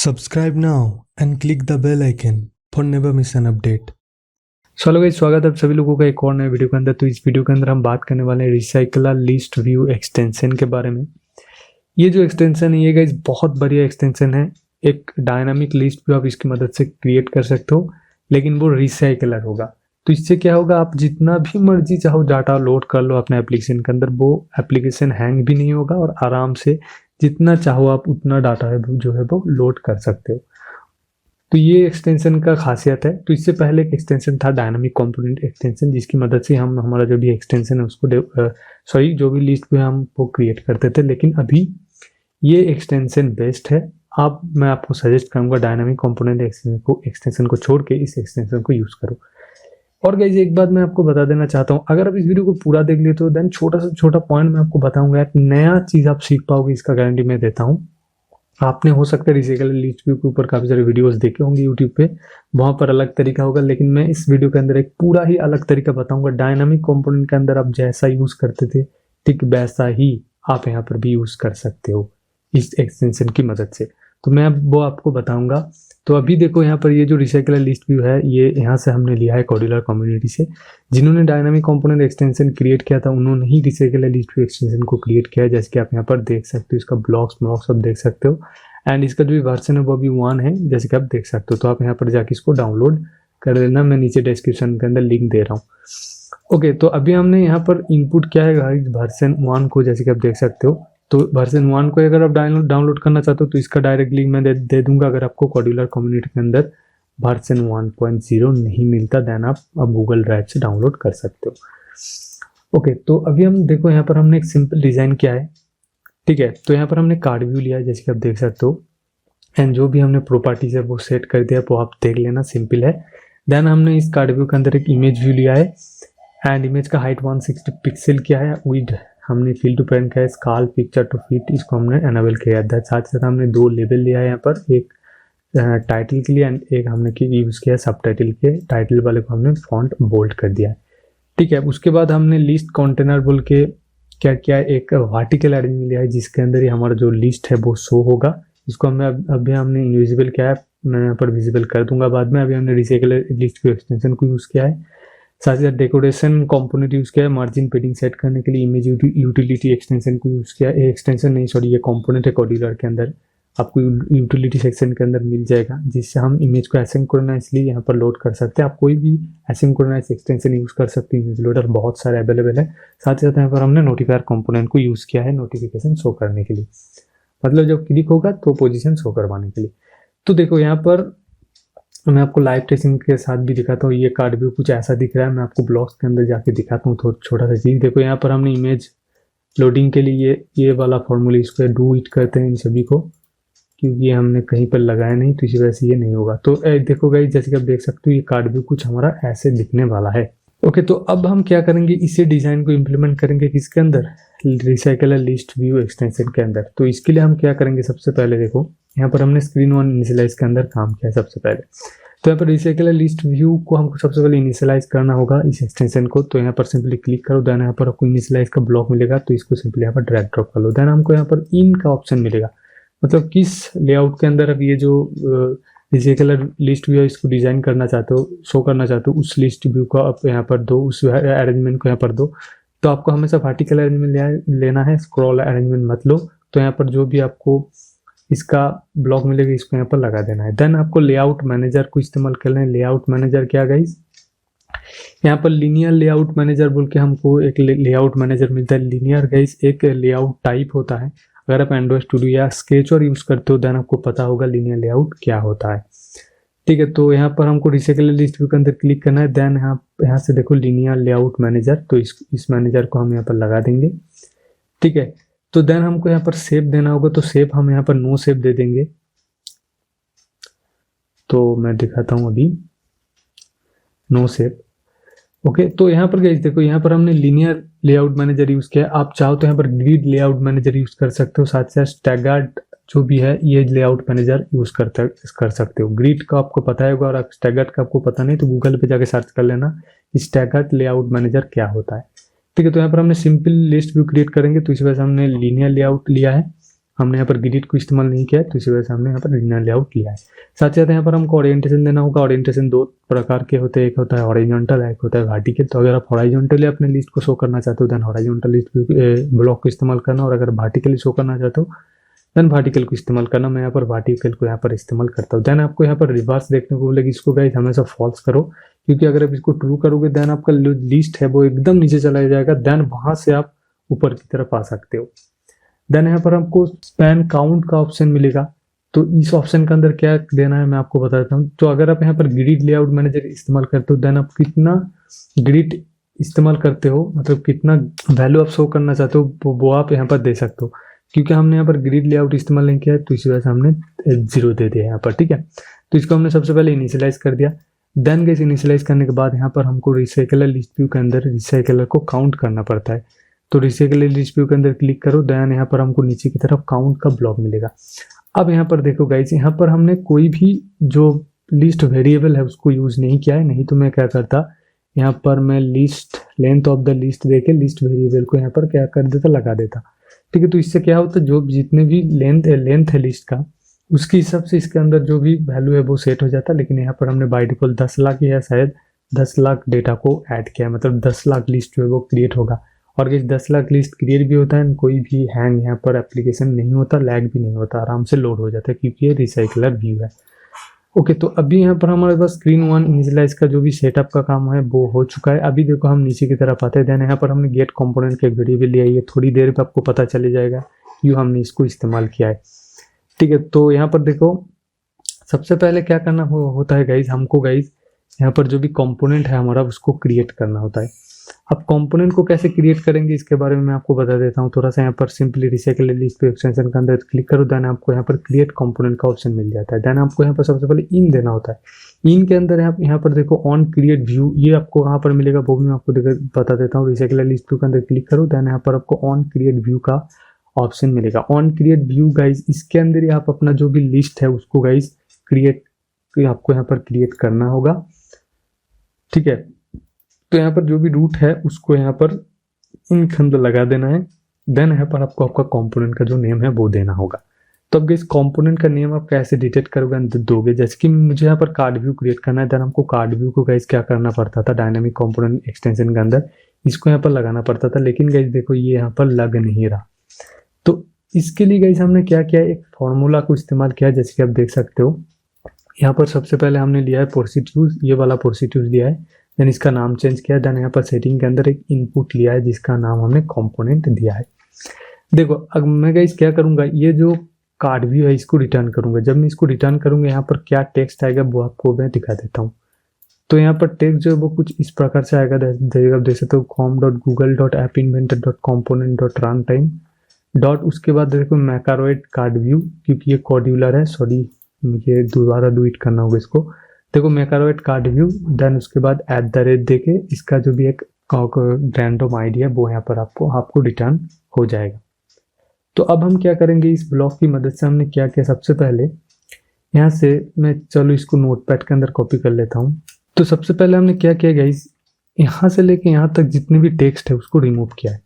Subscribe now and click the bell icon for never miss an update. चलो guys, स्वागत है आप सभी लोगों का एक और नए वीडियो के अंदर। तो इस वीडियो के अंदर हम बात करने वाले हैं रिसाइकलर लिस्ट व्यू एक्सटेंशन के बारे में। ये जो एक्सटेंशन है ये गाइस बहुत बढ़िया एक्सटेंशन है। एक डायनामिक लिस्ट व्यू आप इसकी मदद से क्रिएट कर सकते हो, लेकिन वो रिसाइकलर होगा। तो इससे क्या होगा, आप जितना भी मर्जी चाहो डाटा लोड कर लो अपने एप्लीकेशन के अंदर, वो एप्लीकेशन हैंग भी नहीं होगा और आराम से जितना चाहो आप उतना डाटा है जो है वो लोड कर सकते हो। तो ये एक्सटेंशन का खासियत है। तो इससे पहले एक एक्सटेंशन था डायनामिक कंपोनेंट एक्सटेंशन, जिसकी मदद से हम हमारा जो भी एक्सटेंशन है उसको जो भी लिस्ट पे हम वो क्रिएट करते थे। लेकिन अभी ये एक्सटेंशन बेस्ट है। मैं आपको सजेस्ट करूंगा डायनामिक कंपोनेंट एक्सटेंशन को छोड़ के इस एक्सटेंशन को यूज करो। और गाइस एक बात मैं आपको बता देना चाहता हूँ, अगर आप इस वीडियो को पूरा देख लेते हो देन छोटा से छोटा पॉइंट मैं आपको बताऊंगा, एक नया चीज आप सीख पाओगे, इसका गारंटी मैं देता हूँ। आपने हो सकता है रिसाइकलर लिस्ट व्यू के ऊपर काफी सारे वीडियोस देखे होंगे यूट्यूब पे, वहां पर अलग तरीका होगा, लेकिन मैं इस वीडियो के अंदर एक पूरा ही अलग तरीका बताऊंगा। डायनामिक कंपोनेंट के अंदर आप जैसा यूज करते थे ठीक वैसा ही आप यहाँ पर भी यूज कर सकते हो इस एक्सटेंशन की मदद से। तो मैं अब वो आपको बताऊंगा। तो अभी देखो यहाँ पर ये जो रिसाइकलर लिस्ट व्यू है ये यहाँ से हमने लिया है कॉड्यूलर कम्युनिटी से। जिन्होंने डायनामिक कंपोनेंट एक्सटेंशन क्रिएट किया था उन्होंने ही रिसाइकलर लिस्ट व्यू एक्सटेंशन को क्रिएट किया है, जैसे कि आप यहाँ पर देख सकते हो। इसका ब्लॉक्स सब देख सकते हो एंड इसका जो भी वर्जन है वो अभी 1 है, जैसे कि आप देख सकते हो। तो आप यहाँ पर जाके इसको डाउनलोड कर लेना, मैं नीचे डिस्क्रिप्शन के अंदर लिंक दे रहा हूँ। ओके, तो अभी हमने यहाँ पर इनपुट क्या है वर्जन 1 को, जैसे कि आप देख सकते हो। तो वर्जन 1 को अगर आप डाउनलोड करना चाहते हो तो इसका डायरेक्ट लिंक मैं दे दूंगा। अगर आपको कॉड्यूलर कम्युनिटी के अंदर वर्जन 1.0 नहीं मिलता देन आप गूगल ड्राइव से डाउनलोड कर सकते हो। ओके, तो अभी हम देखो यहाँ पर हमने एक सिंपल डिजाइन किया है, ठीक है। तो यहाँ पर हमने कार्ड व्यू लिया है, जैसे कि आप देख सकते हो, एंड जो भी हमने प्रॉपर्टीज है वो सेट कर दिया, वो आप देख लेना, सिंपल है। देन हमने इस कार्ड व्यू के अंदर एक इमेज व्यू लिया है एंड इमेज का हाइट 160 पिक्सल किया है। विड्थ हमने फील टू पेरेंट का है, स्काल पिक्चर टू फिट, इसको हमने एनेबल किया है। साथ साथ हमने 2 लेबल लिया है यहाँ पर, एक टाइटल के लिए एंड एक हमने यूज़ किया है सब टाइटल के। टाइटल वाले को हमने फॉन्ट बोल्ड कर दिया है, ठीक है। उसके बाद हमने लिस्ट कंटेनर बोल के क्या किया है, एक वर्टिकल अरेंजमेंट लिया है जिसके अंदर ही हमारा जो लिस्ट है वो शो होगा। इसको अभी हमने इनविजिबल किया है, मैं यहाँ पर विजिबल कर दूंगा बाद में। अभी हमने रिसाइकलर लिस्ट व्यू एक्सटेंशन को यूज़ किया है, साथ ही साथ डेकोरेशन कंपोनेंट यूज़ किया है, मार्जिन पेडिंग सेट करने के लिए इमेज यूटिलिटी एक्सटेंशन को यूज़ किया है। एक्सटेंशन नहीं सॉरी, ये कंपोनेंट है कॉड्यूलर के अंदर, आपको यूटिलिटी सेक्शन के अंदर मिल जाएगा, जिससे हम इमेज को एसिंक्रोनाइजली यहाँ पर लोड कर सकते हैं। आप कोई भी एसिंक्रोनाइज एक्सटेंशन यूज़ कर सकते हैं, इमेज लोडर बहुत सारे अवेलेबल है। साथ ही साथ यहाँ पर हमने नोटिफायर कंपोनेंट को यूज़ किया है नोटिफिकेशन शो करने के लिए, मतलब जब क्लिक होगा तो पोजीशन शो करवाने के लिए। तो देखो यहाँ पर मैं आपको लाइव ट्रेसिंग के साथ भी दिखाता हूँ। ये कार्ड व्यू कुछ ऐसा दिख रहा है, मैं आपको ब्लॉक्स के अंदर जाके दिखाता हूँ थोड़ा छोटा सा चीज़। देखो यहाँ पर हमने इमेज लोडिंग के लिए ये वाला फॉर्मूला इसको डू इट करते हैं इन सभी को, क्योंकि ये हमने कहीं पर लगाया नहीं तो इसी वजह से ये नहीं होगा। तो देखो गाइस, जैसे कि आप देख सकते हो ये कार्ड व्यू कुछ हमारा ऐसे दिखने वाला है। ओके, तो अब हम क्या करेंगे, इसी डिज़ाइन को इम्प्लीमेंट करेंगे किसके अंदर, रिसाइकलर लिस्ट व्यू एक्सटेंशन के अंदर। तो इसके लिए हम क्या करेंगे, सबसे पहले देखो यहाँ पर हमने स्क्रीन 1 इनिशियलाइज के अंदर काम किया सबसे पहले। तो यहाँ पर रिसाइकलर लिस्ट व्यू को हमको सबसे पहले इनिशियलाइज करना होगा इस एक्सटेंशन को। तो यहाँ पर सिंपली क्लिक करो, देन यहाँ पर आपको इनिशियलाइज का ब्लॉक मिलेगा, तो इसको सिंपली यहाँ पर ड्रैग ड्रॉप कर लो। देन हमको यहाँ पर इन का ऑप्शन मिलेगा, मतलब किस लेआउट के अंदर अब ये जो रिसाइकलर लिस्ट व्यू है इसको डिजाइन करना चाहते हो, शो करना चाहते हो, उस लिस्ट व्यू को आप यहाँ पर दो, उस अरेंजमेंट को यहाँ पर दो। तो आपको हमेशा वर्टिकल अरेंजमेंट लेना है, स्क्रॉल अरेंजमेंट मत लो। तो यहाँ पर जो भी आपको इसका ब्लॉक मिलेगा इसको यहाँ पर लगा देना है। देन आपको लेआउट मैनेजर को इस्तेमाल करना है। लेआउट मैनेजर क्या गाइस, यहाँ पर लीनियर लेआउट मैनेजर बोल के हमको एक लेआउट मैनेजर मिलता है। लीनियर गाइस एक लेआउट टाइप होता है। अगर आप एंड्रॉइड स्टूडियो या स्केचर यूज करते हो देन आपको पता होगा लीनियर लेआउट क्या होता है, ठीक है। तो यहाँ पर हमको रिसाइकलर लिस्ट व्यू के अंदर क्लिक करना है। देन यहाँ से देखो लीनियर लेआउट मैनेजर, तो इस मैनेजर को हम यहाँ पर लगा देंगे, ठीक है। तो देन हमको यहाँ पर शेप देना होगा, तो शेप हम यहाँ पर नो शेप दे देंगे। तो मैं दिखाता हूँ अभी नो शेप। ओके, तो यहाँ पर गाइस देखो यहाँ पर हमने लीनियर लेआउट मैनेजर यूज किया है। आप चाहो तो यहाँ पर ग्रिड लेआउट मैनेजर यूज कर सकते हो, साथ साथ स्टैगर्ड जो भी है ये लेआउट मैनेजर यूज कर सकते हो। ग्रिड का आपको पता है और स्टैगर्ड का आपको पता नहीं तो गूगल पे जाके सर्च कर लेना स्टैगर्ड लेआउट मैनेजर क्या होता है, ठीक है। तो यहाँ पर हमने सिंपल लिस्ट व्यू क्रिएट करेंगे, तो इस वजह से हमने लीनियर लेआउट लिया है। हमने यहाँ पर ग्रिड को इस्तेमाल नहीं किया है, तो इसी वजह से हमने यहाँ पर रीजनल लेआउट लिया है। साथ साथ यहाँ पर हमको ओरिएंटेशन देना होगा। ओरिएंटेशन दो प्रकार के होते हैं, एक होता है हॉरिजॉन्टल, एक होता है वर्टिकल। तो अगर आप हॉरिजॉन्टली अपने लिस्ट को शो करना चाहते हो देन हॉरिजॉन्टल लिस्ट ब्लॉक को इस्तेमाल करना, और अगर वर्टिकली शो करना चाहते हो देन वर्टिकल को इस्तेमाल करना। मैं यहाँ पर वर्टिकल को यहाँ पर इस्तेमाल करता हूँ। देन आपको यहाँ पर रिवर्स देखने को मिलेगी। इसको गाइस हमेशा फॉल्स करो, क्योंकि अगर आप इसको ट्रू करोगे देन आपका जो लिस्ट है वो एकदम नीचे चला जाएगा, देन वहां से आप ऊपर की तरफ आ सकते हो। देन यहाँ पर आपको स्पैन काउंट का ऑप्शन मिलेगा। तो इस ऑप्शन के अंदर क्या देना है मैं आपको बता देता हूँ। तो अगर आप यहाँ पर ग्रिड लेआउट मैनेजर इस्तेमाल करते हो देन आप कितना ग्रिड इस्तेमाल करते हो, मतलब कितना वैल्यू आप शो करना चाहते हो वो आप यहाँ पर दे सकते हो। क्योंकि हमने यहाँ पर ग्रिड लेआउट इस्तेमाल नहीं किया है तो इसी वजह से हमने 0 दे दिया यहाँ पर, ठीक है। तो इसको हमने सबसे पहले इनिशियलाइज कर दिया। देन गाइस इनिशियलाइज करने के बाद यहाँ पर हमको रिसाइकलर लिस्ट व्यू के अंदर रिसाइकलर को काउंट करना पड़ता है। तो रिसाइकलर लिस्ट व्यू के अंदर क्लिक करो, देन यहाँ पर हमको नीचे की तरफ काउंट का ब्लॉक मिलेगा। अब यहाँ पर देखो गाइस, यहाँ पर हमने कोई भी जो लिस्ट वेरिएबल है उसको यूज नहीं किया है, नहीं तो मैं क्या करता, यहाँ पर मैं list length of the list देके लिस्ट वेरिएबल को यहाँ पर क्या कर देता, लगा देता, ठीक है। तो इससे क्या होता है, जो जितने भी लेंथ है लिस्ट का उसके हिसाब से इसके अंदर जो भी वैल्यू है वो सेट हो जाता है। लेकिन यहाँ पर हमने बाय डिफॉल्ट 10 लाख या शायद 10 लाख डेटा को ऐड किया है, मतलब 10 लाख लिस्ट जो है वो क्रिएट होगा। और इस 10 लाख लिस्ट क्रिएट भी होता है, कोई भी हैंग यहाँ पर एप्लीकेशन नहीं होता, लैग भी नहीं होता, आराम से लोड हो जाता है क्योंकि ये रिसाइकलर व्यू है। ओके, तो अभी यहाँ पर हमारे पास स्क्रीन 1 इनिशियलाइज का जो भी सेटअप का काम है वो हो चुका है। अभी देखो हम नीचे की तरफ आते हैं। देन यहाँ पर हमने गेट कंपोनेंट का एक वेरिएबल लिया है, ये थोड़ी देर पे आपको पता चले जाएगा क्यों हमने इसको इस्तेमाल किया है, ठीक है। तो यहाँ पर देखो सबसे पहले क्या करना होता है गाइज, हमको गाइज यहाँ पर जो भी कंपोनेंट है हमारा उसको क्रिएट करना होता है। अब कंपोनेंट को कैसे क्रिएट करेंगे इसके बारे में मैं आपको बता देता हूँ थोड़ा सा। यहाँ पर सिंपली रिसाइकल लिस्ट एक्सटेंशन के अंदर क्लिक करो, देन आपको यहाँ पर क्रिएट कंपोनेंट का ऑप्शन मिल जाता है। देन आपको यहाँ पर सबसे पहले इन देना होता है। इन के अंदर यहाँ पर देखो ऑन क्रिएट व्यू, ये आपको कहाँ पर मिलेगा वो भी मैं आपको बता देता हूँ। रिसाइकल लिस्ट के अंदर क्लिक करो, देन यहाँ पर आपको ऑन क्रिएट व्यू का ऑप्शन मिलेगा। ऑन क्रिएट व्यू गाइज, इसके अंदर ही आप अपना जो भी लिस्ट है उसको गाइज क्रिएट आपको यहाँ पर क्रिएट करना होगा, ठीक है। तो यहाँ पर जो भी रूट है उसको यहाँ पर इन के अंदर लगा देना है। देन यहाँ पर आपको आपका कंपोनेंट का जो नेम है वो देना होगा। तो अब इस कंपोनेंट का नेम आप कैसे डिटेक्ट करोगे दोगे, जैसे कि मुझे यहाँ पर कार्ड व्यू क्रिएट करना है, देन हमको कार्ड व्यू को गाइज क्या करना पड़ता था, डायनामिक कंपोनेंट एक्सटेंशन के अंदर इसको यहाँ पर लगाना पड़ता था। लेकिन गाइज देखो ये यहाँ पर लग नहीं रहा। तो इसके लिए गाइज हमने क्या किया, एक फॉर्मूला को इस्तेमाल किया, जैसे कि आप देख सकते हो यहाँ पर सबसे पहले हमने लिया है पोर्सिट्यूज, ये वाला पोर्सिट्यूज लिया है। देन इसका नाम चेंज किया। देन यहाँ पर सेटिंग के अंदर एक इनपुट लिया है जिसका नाम हमने कंपोनेंट दिया है। देखो अब मैं गाइस क्या करूंगा, ये जो कार्ड व्यू है इसको रिटर्न करूंगा। जब मैं इसको रिटर्न करूंगा यहाँ पर क्या टेक्स्ट आएगा वो आपको मैं दिखा देता हूँ। तो यहाँ पर टेक्स्ट जो है वो कुछ इस प्रकार से आएगा, देख सकते हो com.google.appinventor.component.runtime डॉट, उसके बाद देखो मैकारोइड कार्ड व्यू, क्योंकि ये कॉड्यूलर है, सॉरी मुझे दोबारा डू करना होगा इसको। देखो मैकारोइड कार्ड व्यू, देन उसके बाद @ देके इसका जो भी एक रैंडम आईडी है वो यहाँ पर आपको रिटर्न हो जाएगा। तो अब हम क्या करेंगे, इस ब्लॉक की मदद से हमने क्या किया, सबसे पहले यहाँ से मैं चलो इसको नोटपैड के अंदर कॉपी कर लेता हूँ। तो सबसे पहले हमने क्या किया गाइस, यहाँ से लेके यहाँ तक जितने भी टेक्स्ट है उसको रिमूव किया है।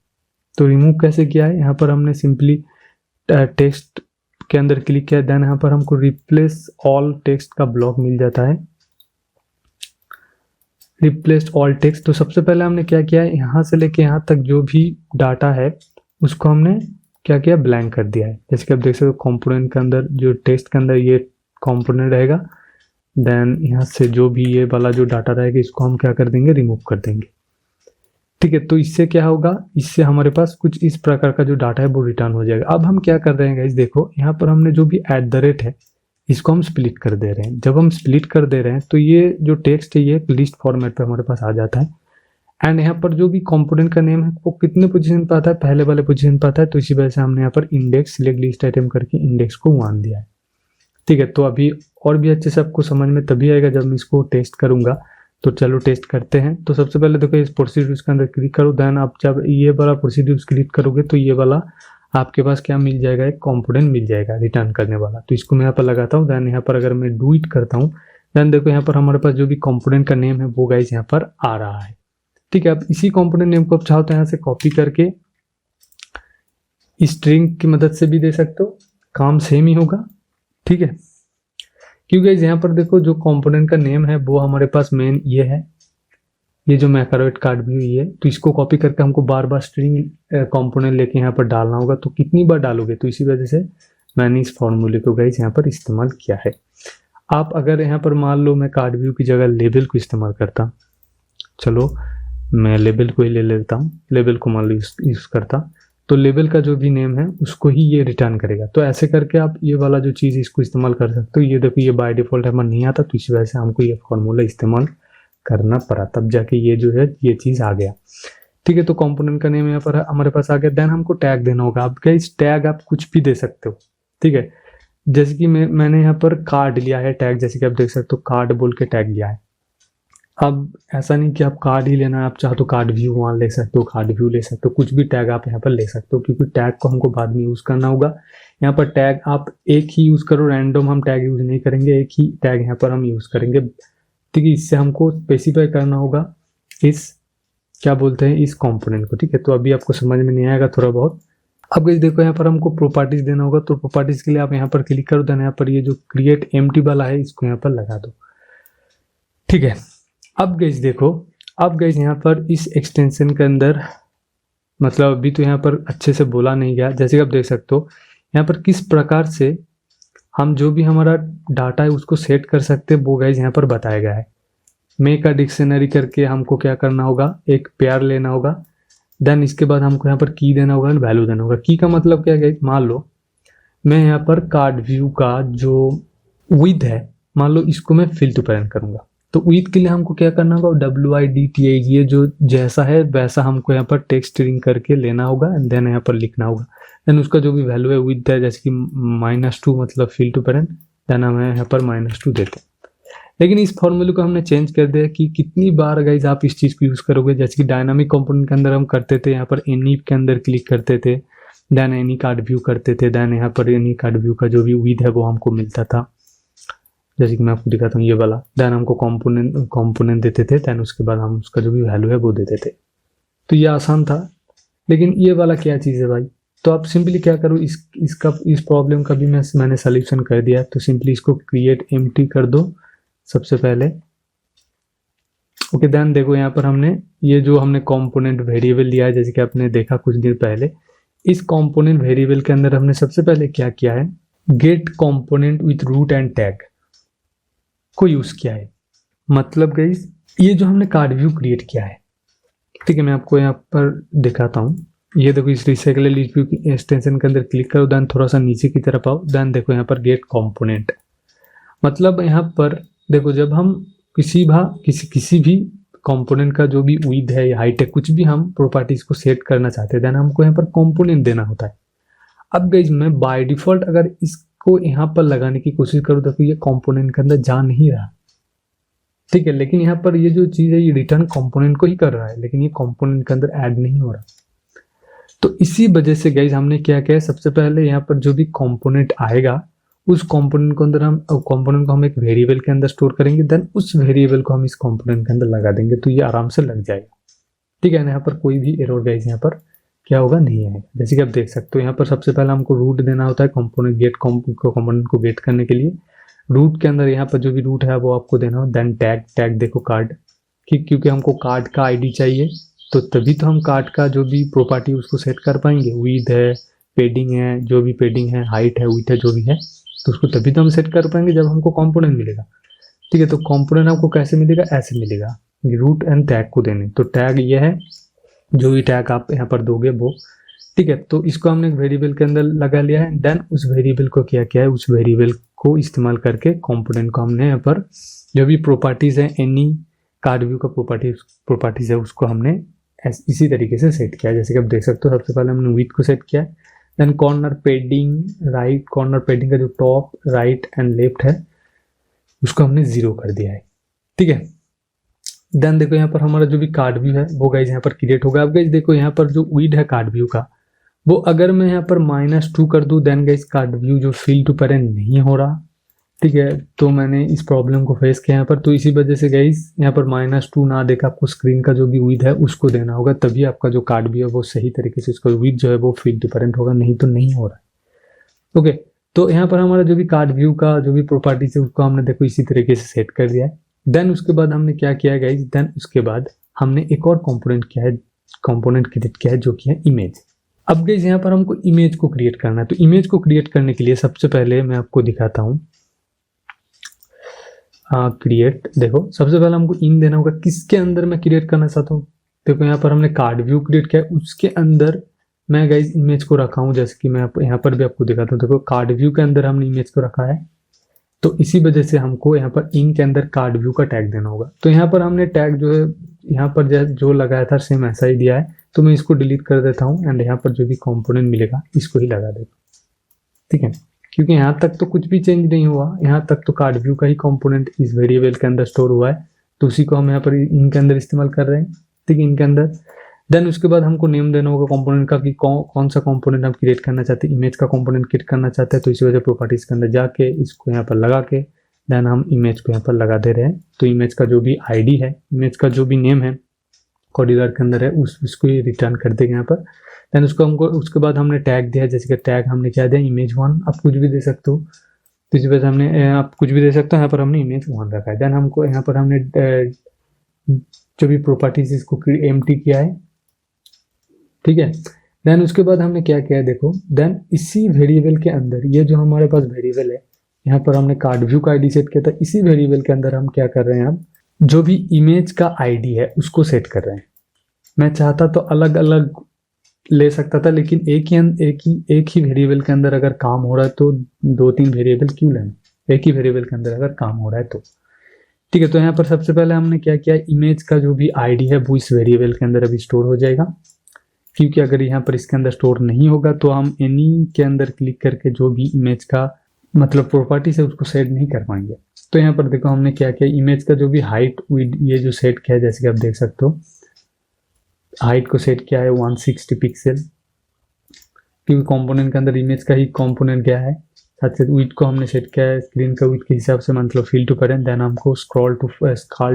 तो रिमूव कैसे किया है, यहाँ पर हमने सिंपली टेक्स्ट के अंदर क्लिक किया, देन यहाँ पर हमको रिप्लेस ऑल टेक्स्ट का ब्लॉक मिल जाता है, रिप्लेस ऑल टेक्स्ट। तो सबसे पहले हमने क्या किया है, यहाँ से लेके यहाँ तक जो भी डाटा है उसको हमने क्या किया, ब्लैंक कर दिया है। जैसे कि आप देख सकते हो कंपोनेंट के अंदर जो टेक्स्ट के अंदर ये कंपोनेंट रहेगा, देन यहाँ से जो भी ये वाला जो डाटा रहेगा इसको हम क्या कर देंगे, रिमूव कर देंगे, ठीक है। तो इससे क्या होगा, इससे हमारे पास कुछ इस प्रकार का जो डाटा है वो रिटर्न हो जाएगा। अब हम क्या कर रहे हैं गाइस, देखो यहाँ पर हमने जो भी @ है इसको हम स्प्लिट कर दे रहे हैं। जब हम स्प्लिट कर दे रहे हैं तो ये जो टेक्स्ट है ये लिस्ट फॉर्मेट पे हमारे पास आ जाता है। एंड यहाँ पर जो भी कंपोनेंट का नेम है वो कितने पोजीशन पे आता है, पहले वाले पोजीशन पे आता है। तो इसी वजह से हमने यहाँ पर इंडेक्स सिलेक्ट लिस्ट आइटम करके इंडेक्स को 1 दिया है, ठीक है। तो अभी और भी अच्छे से आपको समझ में तभी आएगा जब मैं इसको टेस्ट करूंगा। तो चलो टेस्ट करते हैं। तो सबसे पहले देखो इस प्रोसीड्यूर्स के अंदर क्लिक करो, देन आप जब ये वाला प्रोसीड्यूर्स क्लिक करोगे तो ये वाला आपके पास क्या मिल जाएगा, एक कंपोनेंट मिल जाएगा रिटर्न करने वाला। तो इसको मैं यहाँ पर लगाता हूँ, देन यहाँ पर अगर मैं डू इट करता हूँ, देन देखो यहाँ पर हमारे पास जो भी कंपोनेंट का नेम है वो गाइस यहाँ पर आ रहा है, ठीक है। अब इसी कंपोनेंट नेम को आप चाहो तो यहाँ से कॉपी करके स्ट्रिंग की मदद से भी दे सकते हो, काम सेम ही होगा, ठीक है। क्योंकि यहाँ पर देखो जो कंपोनेंट का नेम है वो हमारे पास मेन ये है, ये जो मैक्रोइड कार्ड व्यू ये है, तो इसको कॉपी करके हमको बार बार स्ट्रिंग कंपोनेंट लेके यहाँ पर डालना होगा। तो कितनी बार डालोगे, तो इसी वजह से मैंने इस फॉर्मूले को गाइस यहाँ पर इस्तेमाल किया है। आप अगर यहाँ पर मान लो मैं कार्ड व्यू की जगह लेबल को इस्तेमाल करता, चलो मैं लेबल को ही ले लेता हूँ, लेबल को मान लो यूज करता, तो लेबल का जो भी नेम है उसको ही ये रिटर्न करेगा। तो ऐसे करके आप ये वाला जो चीज़ इसको इस्तेमाल कर सकते हो। ये देखो ये बाय डिफॉल्ट हमारा नहीं आता, तो इसी वजह से हमको ये फॉर्मूला इस्तेमाल करना पड़ा, तब जाके ये जो है ये चीज़ आ गया, ठीक है। तो कंपोनेंट का नेम यहाँ पर हमारे पास आ गया। देन हमको टैग देना होगा। आप इस टैग आप कुछ भी दे सकते हो, ठीक है। जैसे कि मैंने यहाँ पर कार्ड लिया है टैग, जैसे कि आप देख सकते हो कार्ड बोल के टैग लिया है। अब ऐसा नहीं कि आप कार्ड ही लेना है, आप चाहो तो कार्ड व्यू वहाँ ले सकते हो, कार्ड व्यू ले सकते हो, कुछ भी टैग आप यहाँ पर ले सकते हो, क्योंकि टैग को हमको बाद में यूज़ करना होगा। यहाँ पर टैग आप एक ही यूज़ करो, रैंडम हम टैग यूज़ नहीं करेंगे, एक ही टैग यहाँ पर हम यूज़ करेंगे, ठीक है। इससे हमको स्पेसिफाई करना होगा इस क्या बोलते हैं इस कंपोनेंट को, ठीक है। तो अभी आपको समझ में नहीं आएगा थोड़ा बहुत। अब गाइस देखो यहाँ पर हमको प्रॉपर्टीज देना होगा, तो प्रॉपर्टीज के लिए आप यहाँ पर क्लिक करो, देन यहाँ पर ये जो क्रिएट एम्प्टी वाला है इसको यहाँ पर लगा दो, ठीक है। अब गाइस देखो, अब गाइस यहाँ पर इस एक्सटेंशन के अंदर मतलब अभी तो यहाँ पर अच्छे से बोला नहीं गया, जैसे कि आप देख सकते हो यहाँ पर किस प्रकार से हम जो भी हमारा डाटा है उसको सेट कर सकते हैं, वो गाइस यहाँ पर बताया गया है। मेक अ डिक्शनरी करके हमको क्या करना होगा, एक पेयर लेना होगा, देन इसके बाद हमको यहाँ पर की देना होगा, वैल्यू देना होगा। की का मतलब क्या है, मान लो मैं यहाँ पर कार्ड व्यू का जो विड्थ है, मान लो इसको मैं फिल टू पैरेंट करूंगा, तो विड्थ के लिए हमको क्या करना होगा, WIDTH, ये जो जैसा है वैसा हमको यहाँ पर टेक्स्ट स्ट्रिंग करके लेना होगा, एंड देन यहाँ पर लिखना होगा। देन उसका जो भी वैल्यू है विड्थ है, जैसे कि -2 मतलब फिल टू पैरेंट, देन हम यहाँ पर -2 देते हैं। लेकिन इस फॉर्मूले को हमने चेंज कर दिया कि कितनी बार गाइज आप इस चीज़ को यूज़ करोगे। जैसे कि डायनामिक कंपोनेंट के अंदर हम करते थे, यहाँ पर एनी के अंदर क्लिक करते थे, देन एनी कार्ड व्यू करते थे, देन यहाँ पर एनी कार्ड व्यू का जो भी विड्थ है वो हमको मिलता था, जैसे कि मैं आपको दिखाता हूँ ये वाला। देन हमको कंपोनेंट देते थे, देन उसके बाद हम उसका जो भी वैल्यू है वो देते थे। तो ये आसान था। लेकिन ये वाला क्या चीज़ है भाई, तो आप सिंपली क्या करो, इस प्रॉब्लम का भी मैंने सोल्यूशन कर दिया है। तो सिंपली इसको क्रिएट एम्प्टी कर दो सबसे पहले, ओके। देन देखो यहाँ पर हमने ये जो हमने कंपोनेंट वेरिएबल लिया है, जैसे कि आपने देखा कुछ देर पहले, इस कंपोनेंट वेरिएबल के अंदर हमने सबसे पहले क्या किया है, get component with root and tag को यूज किया है। मतलब गाइस ये जो हमने कार्ड व्यू क्रिएट किया है, ठीक है, मैं आपको यहाँ पर दिखाता हूँ। ये देखो इस रिसाइकल लिस्ट व्यू की एक्सटेंशन के अंदर क्लिक करो, देन थोड़ा सा नीचे की तरफ आओ, देन देखो यहाँ पर गेट कंपोनेंट। मतलब यहाँ पर देखो जब हम किसी भी कंपोनेंट का जो भी विड्थ है या हाइट है, कुछ भी हम प्रॉपर्टीज को सेट करना चाहते हैं, देन हमको यहाँ पर कंपोनेंट देना होता है। अब गाइस मैं बाय डिफॉल्ट अगर इसको यहाँ पर लगाने की कोशिश करूँ, देखो ये कंपोनेंट के अंदर जा नहीं रहा, ठीक है। लेकिन यहाँ पर ये जो चीज़ है ये रिटर्न कंपोनेंट को ही कर रहा है, लेकिन ये कंपोनेंट के अंदर ऐड नहीं हो रहा। तो इसी वजह से गाइस हमने क्या किया है, सबसे पहले यहाँ पर जो भी कंपोनेंट आएगा उस कंपोनेंट को अंदर कंपोनेंट को हम एक वेरिएबल के अंदर स्टोर करेंगे, देन उस वेरिएबल को हम इस कंपोनेंट के अंदर लगा देंगे, तो ये आराम से लग जाएगा, ठीक है। यहाँ पर कोई भी एरर गाइस यहाँ पर क्या होगा, नहीं आएगा। जैसे कि आप देख सकते हो यहाँ पर सबसे पहले हमको रूट देना होता है कंपोनेंट गेट कंपोनेंट को गेट करने के लिए। रूट के अंदर यहाँ पर जो भी रूट है वो आपको देना हो, देन टैग देखो कार्ड, क्योंकि हमको कार्ड का ID चाहिए, तो तभी तो हम कार्ड का जो भी प्रॉपर्टी उसको सेट कर पाएंगे। विड्थ है, पेडिंग है, जो भी पेडिंग है, हाइट है, विड्थ है, जो भी है, तो उसको तभी तो हम सेट कर पाएंगे जब हमको कंपोनेंट मिलेगा, ठीक है। तो कंपोनेंट आपको कैसे मिलेगा, ऐसे मिलेगा, रूट एंड टैग को देने। तो टैग ये है, जो भी टैग आप यहाँ पर दोगे वो, ठीक है। तो इसको हमने एक वेरिएबल के अंदर लगा लिया है, देन उस वेरिएबल को क्या किया है, उस वेरिएबल को इस्तेमाल करके कंपोनेंट को हमने यहाँ पर जो भी प्रॉपर्टीज है, एनी कार्ड व्यू का प्रॉपर्टीज है, उसको हमने इसी तरीके से सेट किया है। जैसे कि आप देख सकते हो सबसे पहले हमने विड्थ को सेट किया है, then corner padding, right corner padding का जो टॉप, राइट एंड लेफ्ट है उसको हमने 0 कर दिया है, ठीक है। देन देखो यहाँ पर हमारा जो भी कार्ड व्यू है वो गाइज यहाँ पर क्रिएट होगा। अब गाइज देखो यहाँ पर जो विड्थ है कार्ड व्यू का, वो अगर मैं यहाँ पर -2 कर दूं, देन गाइज कार्ड व्यू जो फिल टू पैरेंट नहीं हो रहा, ठीक है। तो मैंने इस प्रॉब्लम को फेस किया यहाँ पर, तो इसी वजह से गाइज यहाँ पर -2 ना देकर आपको स्क्रीन का जो भी विड्थ है उसको देना होगा, तभी आपका जो कार्ड व्यू है वो सही तरीके से उसका विड्थ जो है वो फिल टू पैरेंट होगा, नहीं तो नहीं हो रहा है, ओके। तो यहाँ पर हमारा जो भी कार्ड व्यू का जो भी प्रॉपर्टीज है उसको हमने देखो इसी तरीके से सेट कर दिया है। देन उसके बाद हमने क्या किया गाइस, देन उसके बाद हमने एक और कंपोनेंट क्रिएट किया है जो कि है इमेज। अब गाइस यहाँ पर हमको इमेज को क्रिएट करना है। तो इमेज को क्रिएट करने के लिए सबसे पहले मैं आपको दिखाता हूँ क्रिएट। देखो सबसे पहले हमको इन देना होगा, किसके अंदर मैं क्रिएट करना चाहता हूँ। देखो यहाँ पर हमने कार्ड व्यू क्रिएट किया है, उसके अंदर मैं गाइस इमेज को रखा हूँ, जैसे कि मैं यहाँ पर भी आपको दिखाता हूँ। देखो कार्ड व्यू के अंदर हमने इमेज को रखा है, तो इसी वजह से हमको यहाँ पर इन के अंदर कार्ड व्यू का टैग देना होगा। तो यहाँ पर हमने टैग जो है यहाँ पर जो लगाया था सेम ऐसा ही दिया है, तो मैं इसको डिलीट कर देता हूँ एंड यहाँ पर जो भी कंपोनेंट मिलेगा इसको ही लगा देता हूँ, ठीक है। क्योंकि यहाँ तक तो कुछ भी चेंज नहीं हुआ, यहाँ तक तो कार्ड व्यू का ही कंपोनेंट इस वेरिएबल के अंदर स्टोर हुआ है, तो उसी को हम यहाँ पर इनके अंदर इस्तेमाल कर रहे हैं, ठीक है, इनके अंदर। देन उसके बाद हमको नेम देना होगा कंपोनेंट का कि कौन सा कंपोनेंट हम क्रिएट करना चाहते हैं। इमेज का कंपोनेंट क्रिएट करना चाहते हैं, तो इसी वजह प्रॉपर्टीज के अंदर जाके इसको यहाँ पर लगा के देन हम इमेज को यहाँ पर लगा दे रहे हैं। तो इमेज का जो भी आईडी है, इमेज का जो भी नेम है कोडिलर के अंदर है, उसको ही रिटर्न कर देंगे यहाँ पर। देन हमको उसके बाद हमने टैग दिया, जैसे कि टैग हमने क्या दिया, इमेज1। आप कुछ भी दे सकते हो, तो इसी वजह से हमने आप कुछ भी दे सकते हो, यहाँ पर हमने इमेज1 रखा है। देन हमको यहाँ पर हमने जो भी प्रॉपर्टीज इसको एम्प्टी किया है, ठीक है। देन उसके बाद हमने क्या किया है, देखो देन इसी वेरिएबल के अंदर ये जो हमारे पास वेरिएबल है, यहाँ पर हमने कार्ड व्यू का आईडी सेट किया था, इसी वेरिएबल के अंदर हम क्या कर रहे हैं, अब जो भी इमेज का आईडी है उसको सेट कर रहे हैं। मैं चाहता तो अलग अलग ले सकता था, लेकिन एक ही वेरिएबल के अंदर अगर काम हो रहा है तो 2-3 वेरिएबल क्यों लेना, एक ही वेरिएबल के अंदर अगर काम हो रहा है तो, ठीक है। तो यहाँ पर सबसे पहले हमने क्या किया, इमेज का जो भी आईडी है वो इस वेरिएबल के अंदर अभी स्टोर हो जाएगा, क्योंकि अगर यहाँ पर इसके अंदर स्टोर नहीं होगा तो हम एनी के अंदर क्लिक करके जो भी इमेज का मतलब प्रॉपर्टीज है उसको सेट नहीं कर पाएंगे। तो यहाँ पर देखो हमने क्या किया, इमेज का जो भी हाइट विड्थ ये जो सेट किया है, जैसे कि आप देख सकते हो हाइट को सेट किया है 160 पिक्सल, क्योंकि कंपोनेंट के अंदर इमेज का ही कंपोनेंट गया है। साथ साथ विड्थ को हमने सेट किया है स्क्रीन का विड्थ के हिसाब से, मतलब फिल टू करेंट। देन हमको स्क्रॉल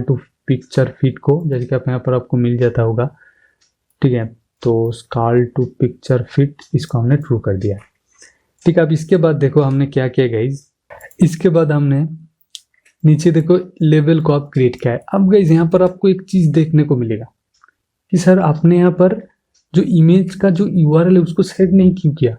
टू पिक्चर फिट को, जैसे कि आप यहाँ पर आपको मिल जाता होगा, ठीक है। तो स्क्रॉल टू पिक्चर फिट इसको हमने ट्रू कर दिया है, ठीक है। अब इसके बाद देखो हमने क्या किया गाइज, इसके बाद हमने नीचे देखो लेवल को आप क्रिएट किया है। अब गाइज यहाँ पर आपको एक चीज देखने को मिलेगा कि सर आपने यहाँ पर जो इमेज का जो यूआरएल है उसको सेट नहीं क्यों किया,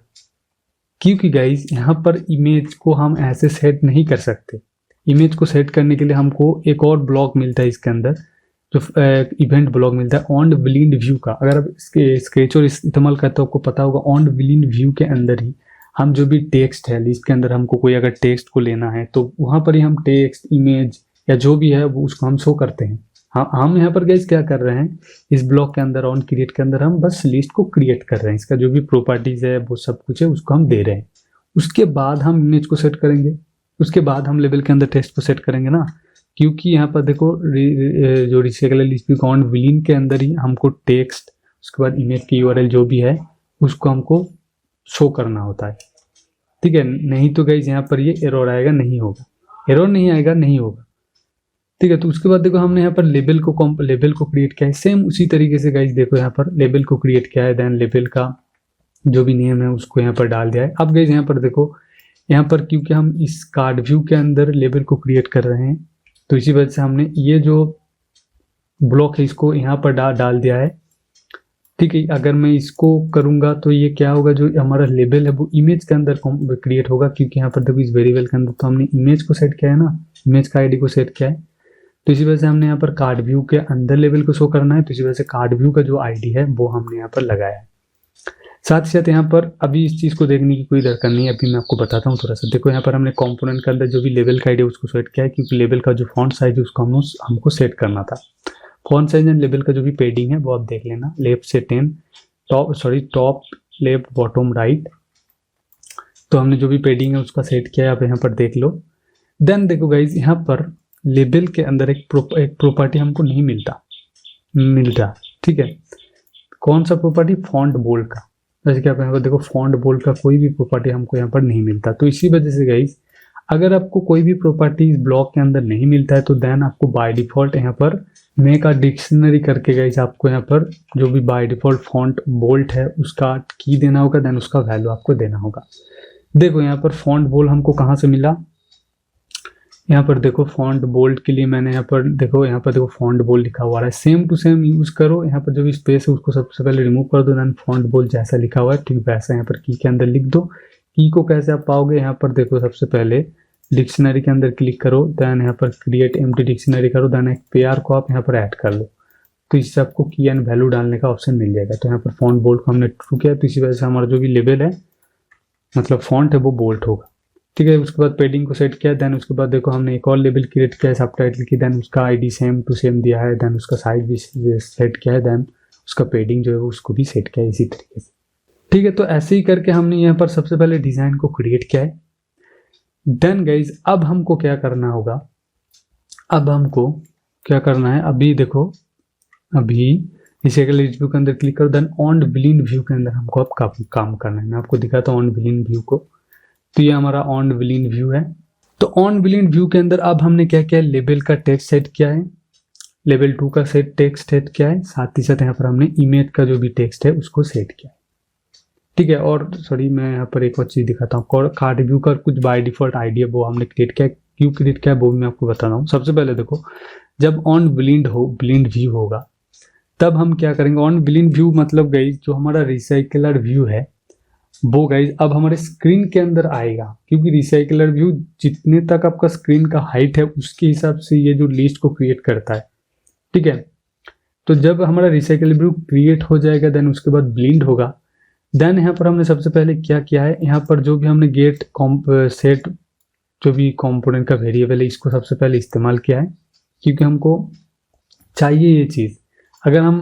क्योंकि गाइज यहाँ पर इमेज को हम ऐसे सेट नहीं कर सकते। इमेज को सेट करने के लिए हमको एक और ब्लॉक मिलता है इसके अंदर, जो इवेंट ब्लॉक मिलता है ऑन ब्लिंड व्यू का। अगर आप स्केच और इस्तेमाल करते हो आपको पता होगा, ऑन ब्लिंड व्यू के अंदर ही हम जो भी टेक्स्ट है लिस्ट के अंदर, हमको कोई अगर टेक्स्ट को लेना है तो वहाँ पर ही हम टेक्स्ट इमेज या जो भी है वो उसको हम शो करते हैं। हम यहाँ पर गाइस क्या कर रहे हैं, इस ब्लॉक के अंदर ऑन क्रिएट के अंदर हम बस लिस्ट को क्रिएट कर रहे हैं, इसका जो भी प्रॉपर्टीज है वो सब कुछ है उसको हम दे रहे हैं। उसके बाद हम इमेज को सेट करेंगे, उसके बाद हम लेवल के अंदर टेक्स्ट को सेट करेंगे ना, क्योंकि यहाँ पर देखो जो रिसाइकल लिस्ट ऑन विलिन के अंदर ही हमको टेक्स्ट, उसके बाद इमेज की यूआरएल जो भी है उसको हमको शो करना होता है, ठीक है। नहीं तो गाइस यहाँ पर ये एरर आएगा, नहीं होगा, एरर नहीं आएगा, नहीं होगा, ठीक है। तो उसके बाद देखो हमने यहाँ पर लेबल को क्रिएट किया है, सेम उसी तरीके से गाइस देखो यहाँ पर लेबल को क्रिएट किया है। देन लेबल का जो भी नेम है उसको यहाँ पर डाल दिया है। अब गाइस यहाँ पर देखो, यहाँ पर क्योंकि हम इस कार्ड व्यू के अंदर लेबल को क्रिएट कर रहे हैं तो इसी वजह से हमने ये जो ब्लॉक है इसको यहाँ पर डाल दिया है, ठीक है। अगर मैं इसको करूंगा तो ये क्या होगा, जो हमारा लेबल है वो इमेज के अंदर क्रिएट होगा, क्योंकि यहाँ पर देखो इस वेरिएबल के अंदर तो हमने इमेज को सेट किया है ना, इमेज का आईडी को सेट किया है। तो इसी वजह से हमने यहाँ पर कार्ड व्यू के अंदर लेबल को शो करना है, तो इसी वजह से कार्ड व्यू का जो आईडी है वो हमने यहाँ पर लगाया है। साथ ही साथ यहाँ पर अभी इस चीज़ को देखने की कोई दरकार नहीं है, अभी मैं आपको बताता हूँ थोड़ा सा। देखो यहाँ पर हमने कंपोनेंट के अंदर जो भी लेबल का आईडी है उसको सेट किया है, क्योंकि लेबल का जो फॉन्ट साइज है उसको हमको सेट करना था। फॉन्ट साइज एंड लेबल का जो भी पेडिंग है वो आप देख लेना, लेफ्ट से 10 टॉप लेफ्ट बॉटम राइट। तो हमने जो भी पेडिंग है उसका सेट किया है, आप यहाँ पर देख लो। देन देखो गाइज यहाँ पर लेबल के अंदर एक प्रॉपर्टी हमको नहीं मिलता, ठीक है। कौन सा प्रॉपर्टी, फॉन्ट बोल्ड का। जैसे कि आप यहाँ पर देखो फॉन्ट बोल्ड का कोई भी प्रॉपर्टी हमको यहाँ पर नहीं मिलता। तो इसी वजह से गाइज अगर आपको कोई भी प्रॉपर्टी इस ब्लॉक के अंदर नहीं मिलता है तो देन आपको बाय डिफॉल्ट यहाँ पर मेक अ डिक्शनरी करके गाइज आपको यहाँ पर जो भी बाय डिफॉल्ट फॉन्ट बोल्ड है उसका की देना होगा, देन उसका वैल्यू आपको देना होगा। देखो यहाँ पर फॉन्ट बोल्ड हमको कहाँ से मिला, यहाँ पर देखो फॉन्ट बोल्ड के लिए मैंने यहाँ पर देखो फॉन्ट बोल्ड लिखा हुआ है। सेम टू सेम यूज करो, यहाँ पर जो भी स्पेस है उसको सबसे पहले रिमूव कर दो, देन फॉन्ट बोल्ड जैसा लिखा हुआ है ठीक वैसा यहाँ पर की के अंदर लिख दो। की को कैसे आप पाओगे, यहाँ पर देखो सबसे पहले डिक्शनरी के अंदर क्लिक करो, देन यहाँ पर क्रिएट एम्प्टी डिक्शनरी करो, देन एक पेयर को आप यहाँ पर ऐड कर लो, तो इससे आपको की एंड वैल्यू डालने का ऑप्शन मिल जाएगा। तो यहाँ पर फॉन्ट बोल्ड को हमने ट्रू किया, तो इसी वजह से हमारा जो भी लेवल है मतलब फॉन्ट है वो बोल्ड होगा, ठीक है। उसके बाद पेडिंग को सेट किया, देन उसके बाद देखो हमने एक और लेबल क्रिएट किया है सबटाइटल की, देन उसका आईडी सेम टू सेम दिया है, देन उसका साइज भी सेट किया है, देन उसका पेडिंग जो है उसको भी सेट किया है इसी तरीके से, ठीक है। तो ऐसे ही करके हमने यहाँ पर सबसे पहले डिजाइन को क्रिएट किया है। देन गाइज अब हमको क्या करना होगा, अब हमको क्या करना है, अभी देखो अभी इसे के लिए व्यू के अंदर क्लिक करो, देन ऑन ब्लिंड व्यू के अंदर हमको अब काम करना है। मैं आपको दिखाता हूँ ऑन ब्लिंड व्यू को, तो ये हमारा ऑन ब्लिंड व्यू है। तो ऑन ब्लिंड व्यू के अंदर अब हमने क्या किया है, लेबल का टेक्स्ट सेट किया है, लेवल 2 का टेक्स्ट सेट किया है, साथ ही साथ यहाँ पर हमने इमेज का जो भी टेक्स्ट है उसको सेट किया है, ठीक है। और सॉरी मैं यहाँ पर एक और चीज़ दिखाता हूँ, कार्ड व्यू का कुछ बाय डिफॉल्ट आईडी है वो हमने क्रिएट किया है, क्यों क्रिएट किया है वो भी मैं आपको बता रहा हूँ। सबसे पहले देखो जब ऑन ब्लिंड व्यू होगा तब हम क्या करेंगे, ऑन ब्लिंड व्यू मतलब गाइज जो हमारा रिसाइकलर व्यू है वो गाइज अब हमारे स्क्रीन के अंदर आएगा, क्योंकि रिसाइकलर व्यू जितने तक आपका स्क्रीन का हाइट है उसके हिसाब से ये जो लिस्ट को क्रिएट करता है, ठीक है। तो जब हमारा रिसाइकलर व्यू क्रिएट हो जाएगा देन उसके बाद ब्लिंड होगा, देन यहाँ पर हमने सबसे पहले क्या किया है, यहाँ पर जो भी हमने गेट सेट जो भी कंपोनेंट का वेरिएबल है इसको सबसे पहले इस्तेमाल किया है, क्योंकि हमको चाहिए ये चीज़। अगर हम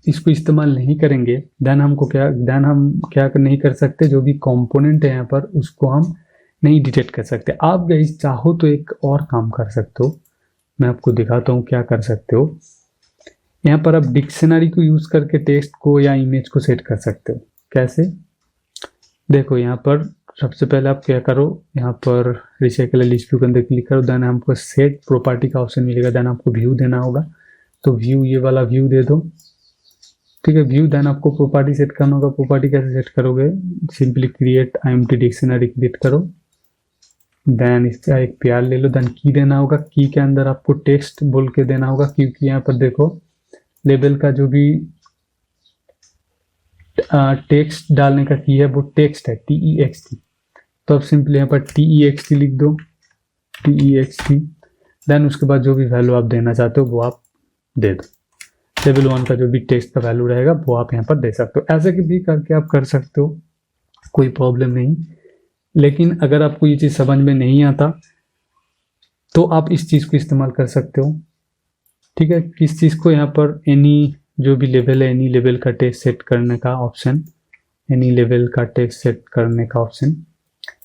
इसको इस्तेमाल नहीं करेंगे देन हम क्या नहीं कर सकते, जो भी कंपोनेंट है यहाँ पर उसको हम नहीं डिटेक्ट कर सकते। आप गाइस चाहो तो एक और काम कर सकते हो, मैं आपको दिखाता हूँ क्या कर सकते हो। यहाँ पर आप डिक्शनरी को यूज़ करके टेक्स्ट को या इमेज को सेट कर सकते हो। कैसे, देखो यहाँ पर सबसे पहले आप क्या करो, यहाँ पर रिसाइकलर लिस्ट व्यू के अंदर क्लिक करो, देन हमको सेट प्रॉपर्टी का ऑप्शन मिलेगा, देन आपको व्यू देना होगा, तो व्यू ये वाला व्यू दे दो, ठीक है। व्यू देन आपको प्रॉपर्टी सेट करना होगा। प्रॉपर्टी कैसे सेट करोगे, simply create empty dictionary create करो, देन इसका एक पेयर ले लो, देन की देना होगा। की के अंदर आपको टेक्स्ट बोल के देना होगा, क्योंकि यहाँ पर देखो लेबल का जो भी टेक्स्ट डालने का की है वो टेक्स्ट है TEXT, तो अब सिंपली यहाँ पर TEXT लिख दो, TEXT, देन उसके बाद जो भी वैल्यू आप देना चाहते हो वो आप दे दो। लेवल 1 का जो भी टेक्स्ट का वैल्यू रहेगा वो आप यहाँ पर दे सकते हो। ऐसे भी करके आप कर सकते हो, कोई प्रॉब्लम नहीं। लेकिन अगर आपको ये चीज़ समझ में नहीं आता तो आप इस चीज़ को इस्तेमाल कर सकते हो, ठीक है। किस चीज़ को, यहाँ पर एनी जो भी लेवल है, एनी लेवल का टेक्स्ट सेट करने का ऑप्शन, एनी लेवल का टेक्स्ट सेट करने का ऑप्शन,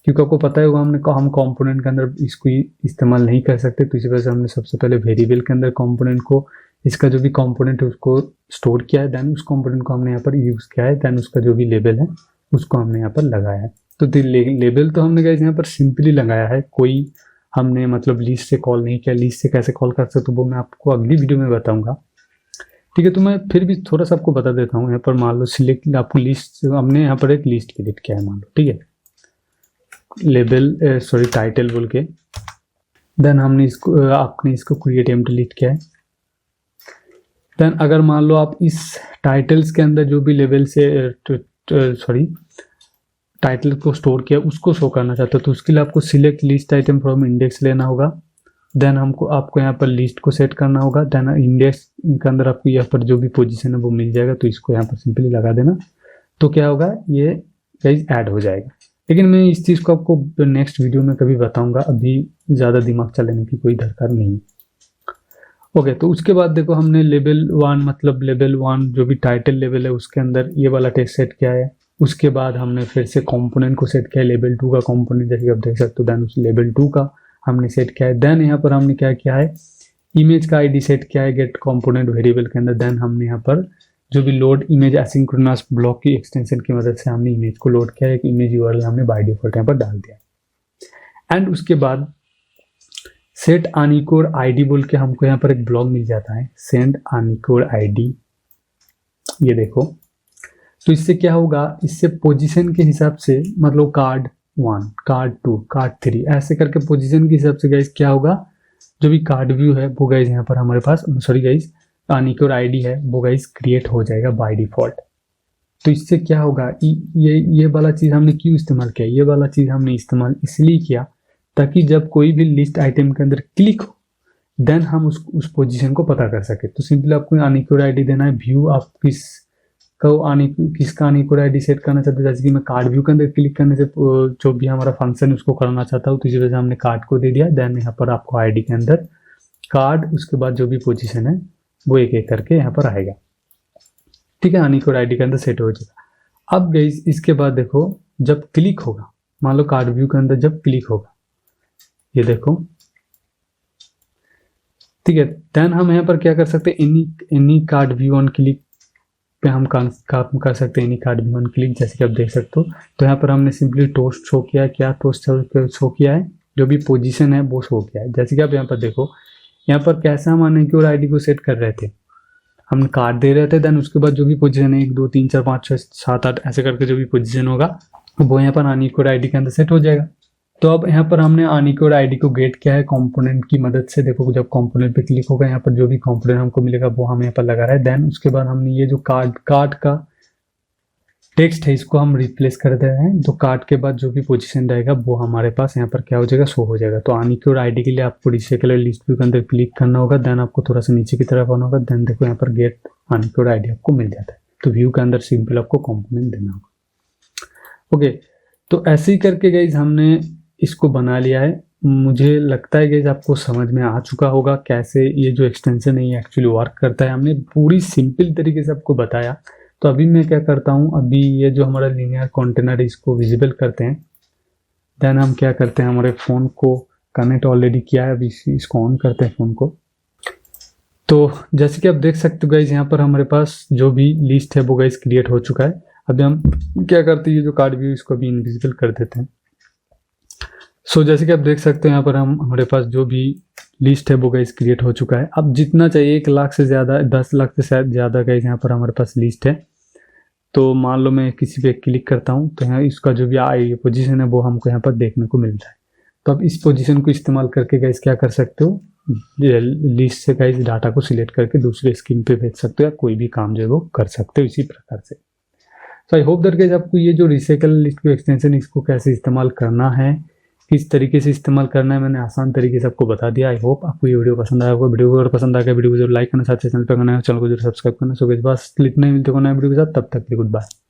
क्योंकि आपको पता है हम कंपोनेंट के अंदर इसको इस्तेमाल नहीं कर सकते, तो इसी वजह से हमने सबसे पहले वेरिएबल के अंदर कंपोनेंट को, इसका जो भी कंपोनेंट है उसको स्टोर किया है, देन उस कंपोनेंट को हमने यहाँ पर यूज़ किया है, देन उसका जो भी लेवल है उसको हमने यहाँ पर लगाया है। तो लेबल तो हमने गाइस यहाँ पर सिंपली लगाया है, कोई हमने मतलब लिस्ट से कॉल नहीं किया। लिस्ट से कैसे कॉल कर सकते हो वो मैं आपको अगली वीडियो में बताऊंगा, ठीक है। तो मैं फिर भी थोड़ा सा आपको बता देता हूँ। यहाँ पर मान लो सिलेक्ट, आपको लिस्ट, हमने यहाँ पर एक लिस्ट क्रिएट किया है मान लो, ठीक है, लेबल टाइटल बोल के, देन हमने आपने इसको क्रिएट एम्प्टी लिस्ट किया है। देन अगर मान लो आप इस टाइटल्स के अंदर जो भी लेवल से टाइटल को स्टोर किया उसको शो करना चाहते हो, तो उसके लिए आपको select list item from index लेना होगा, देन आपको यहाँ पर लिस्ट को सेट करना होगा, देन इंडेक्स के अंदर आपको यहाँ पर जो भी पोजीशन है वो मिल जाएगा, तो इसको यहाँ पर सिंपली लगा देना, तो क्या होगा ये गाइस ऐड हो जाएगा। लेकिन मैं इस चीज़ को आपको नेक्स्ट वीडियो में कभी बताऊंगा, अभी ज़्यादा दिमाग चलाने की कोई दरकार नहीं है। ओके, तो उसके बाद देखो हमने लेवल 1 जो भी टाइटल लेवल है उसके अंदर ये वाला टेक्स्ट सेट किया है। उसके बाद हमने फिर से कंपोनेंट को सेट किया है, लेवल 2 का कंपोनेंट जैसे आप देख सकते हो, देन उस लेवल 2 का हमने सेट किया है। देन यहाँ पर हमने क्या किया है, इमेज का आईडी सेट किया है गेट कंपोनेंट वेरिएबल के अंदर। देन हमने यहाँ पर जो भी लोड इमेज एसिंक्रोनस ब्लॉक की एक्सटेंशन की मदद से हमने इमेज को लोड किया है, एक इमेज यूआरएल हमने बाय डिफॉल्ट यहाँ पर डाल दिया। एंड उसके बाद सेट आनिकोड आईडी बोल के हमको यहाँ पर एक ब्लॉक मिल जाता है, सेंड आनिकोड आईडी, ये देखो। तो इससे क्या होगा, इससे पोजीशन के हिसाब से मतलब कार्ड 1, कार्ड 2, कार्ड 3, ऐसे करके पोजीशन के हिसाब से गाइज क्या होगा, जो भी कार्ड व्यू है वो गाइज यहाँ पर हमारे पास, सॉरी गाइज, अनसिक्योर आईडी है वो गाइज क्रिएट हो जाएगा बाय डिफॉल्ट। तो इससे क्या होगा, ये वाला चीज़ हमने क्यों इस्तेमाल किया, ये वाला चीज़ हमने इस्तेमाल इसलिए किया ताकि जब कोई भी लिस्ट आइटम के अंदर क्लिक हो देन हम उस पोजीशन को पता कर सके। तो सिंपली आपको अनसिक्योर आईडी देना है, व्यू आप किसका अनसिक्योर आईडी सेट करना चाहते हो, जैसे कि मैं कार्ड व्यू के अंदर क्लिक करने से जो भी हमारा फंक्शन है उसको करना चाहता हूँ, तो इसी वजह से हमने कार्ड को दे दिया। देन यहाँ पर आपको आईडी के अंदर कार्ड, उसके बाद जो भी पोजीशन है वो एक एक करके यहाँ पर आएगा, ठीक है, अनसिक्योर आईडी के अंदर सेट हो जाएगा। अब गाइस इसके बाद देखो जब क्लिक होगा, मान लो कार्ड व्यू के अंदर जब क्लिक होगा, ये देखो, ठीक है, देन हम यहाँ पर क्या कर सकते हैं, any card view on click पे हम काम कर सकते हैं, any card view on click, जैसे कि आप देख सकते हो। तो यहाँ पर हमने सिंपली टोस्ट शो किया, क्या टोस्ट शो किया है, जो भी पोजीशन है वो शो किया है। जैसे कि आप यहाँ पर देखो, यहाँ पर कैसे हम अनसिक्योर आईडी को सेट कर रहे थे, हम कार्ड दे रहे थे, देन उसके बाद जो भी पोजीशन है 1 2 3 4 5 6 7 8 ऐसे करके जो भी पोजीशन होगा वो यहाँ पर अनसिक्योर आईडी के अंदर सेट हो जाएगा। तो अब यहाँ पर हमने अनसिक्योर आईडी को गेट किया है कंपोनेंट की मदद से। देखो जब कंपोनेंट पे क्लिक होगा यहाँ पर जो भी कंपोनेंट हमको मिलेगा वो हम यहाँ पर लगा रहे हैं। देन उसके बाद हमने ये जो कार्ड का टेक्स्ट है इसको हम रिप्लेस कर दे रहे हैं। तो कार्ड के बाद जो भी पोजीशन रहेगा वो हमारे पास यहाँ पर क्या हो जाएगा, शो हो जाएगा। तो अनसिक्योर आईडी के लिए आपको रिसाइकलर लिस्ट व्यू के अंदर क्लिक करना होगा, देन आपको थोड़ा सा नीचे की तरफ आना होगा, देन देखो यहाँ पर गेट अनसिक्योर आईडी आपको मिल जाता है। तो व्यू के अंदर सिंपल आपको कंपोनेंट देना होगा। ओके, तो ऐसे ही करके गाइज हमने इसको बना लिया है। मुझे लगता है गाइज आपको समझ में आ चुका होगा कैसे ये जो एक्सटेंशन है ये एक्चुअली वर्क करता है। हमने पूरी सिंपल तरीके से आपको बताया। तो अभी मैं क्या करता हूँ, अभी ये जो हमारा लीनियर कंटेनर है इसको विजिबल करते हैं। देन हम क्या करते हैं, हमारे फ़ोन को कनेक्ट ऑलरेडी किया है, अभी इसको ऑन करते हैं फ़ोन को। तो जैसे कि आप देख सकते हो गाइज यहाँ पर हमारे पास जो भी लिस्ट है वो गाइज क्रिएट हो चुका है। अभी हम क्या करते हैं, ये जो कार्ड व्यू इसको अभी इनविजिबल कर देते हैं। सो जैसे कि आप देख सकते हैं यहाँ पर हमारे पास जो भी लिस्ट है वो गाइज क्रिएट हो चुका है। अब जितना चाहिए 1 लाख से ज़्यादा, 10 लाख से शायद ज़्यादा गाइज यहाँ पर हमारे पास लिस्ट है। तो मान लो मैं किसी पे क्लिक करता हूँ तो यहाँ इसका जो भी पोजीशन है वो हमको यहाँ पर देखने को मिलता है। तो अब इस पोजीशन को इस्तेमाल करके गाइज क्या कर सकते हो, लिस्ट से गाइज डाटा को सिलेक्ट करके दूसरे स्क्रीन पे भेज सकते हो या कोई भी काम जो है वो कर सकते हो इसी प्रकार से। तो आई होप दैट गाइज आपको ये जो रिसाइकल लिस्ट व्यू एक्सटेंशन इसको कैसे इस्तेमाल करना है, किस तरीके से इस्तेमाल करना है, मैंने आसान तरीके से आपको बता दिया। आई होप आपको ये वीडियो पसंद आया होगा। वीडियो को अगर पसंद आ गया वीडियो को जरूर लाइक करना, साथ ही चैनल पर करना है, चैनल को जरूर सब्सक्राइब करना। सो गाइस बस इतना ही, मिलते हैं नए वीडियो के साथ, तब तक के लिए गुड बाय।